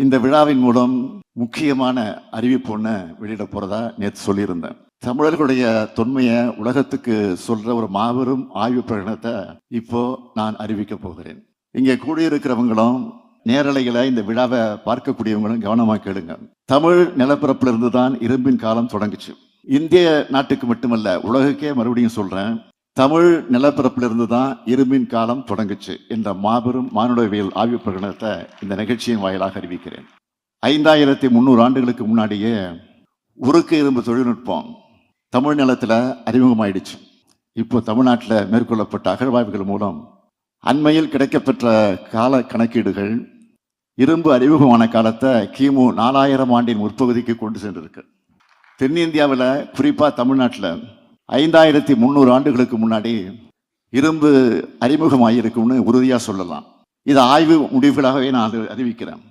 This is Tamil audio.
இந்த விழாவின் மூலம் முக்கியமான அறிவிப்பு ஒன்று வெளியிட போறதா நேற்று சொல்லியிருந்தேன். தமிழர்களுடைய தொன்மையை உலகத்துக்கு சொல்ற ஒரு மாபெரும் ஆய்வு பிரகடனத்தை இப்போ நான் அறிவிக்க போகிறேன். இங்கே கூடியிருக்கிறவங்களும் நேரலைகளை இந்த விழாவை பார்க்கக்கூடியவங்களும் கவனமாக கேளுங்க. தமிழ் நிலப்பரப்புல இருந்து தான் இரும்பின் காலம் தொடங்குச்சு. இந்திய நாட்டுக்கு மட்டுமல்ல, உலகுக்கே மறுபடியும் சொல்றேன், தமிழ் நிலப்பரப்பிலிருந்து தான் இரும்பின் காலம் தொடங்குச்சு என்ற மாபெரும் மானுடவியல் ஆய்வு பிரகடனத்தை இந்த நிகழ்ச்சியின் வாயிலாக அறிவிக்கிறேன். 5300 ஆண்டுகளுக்கு முன்னாடியே உருக்கு இரும்பு தொழில்நுட்பம் தமிழ் நிலத்தில் அறிமுகமாயிடுச்சு. இப்போ தமிழ்நாட்டில் மேற்கொள்ளப்பட்ட அகழ்வாய்வுகள் மூலம் அண்மையில் கிடைக்கப்பெற்ற கால கணக்கீடுகள் இரும்பு அறிமுகமான காலத்தை கிமு 4000 ஆண்டின் முற்பகுதிக்கு கொண்டு சென்றிருக்கு. தென்னிந்தியாவில் குறிப்பாக தமிழ்நாட்டில் 5300 ஆண்டுகளுக்கு முன்னாடி இரும்பு அறிமுகமாகிருக்கும்னு உறுதியாக சொல்லலாம். இது ஆய்வு முடிவுகளாகவே நான் அறிவிக்கிறேன்.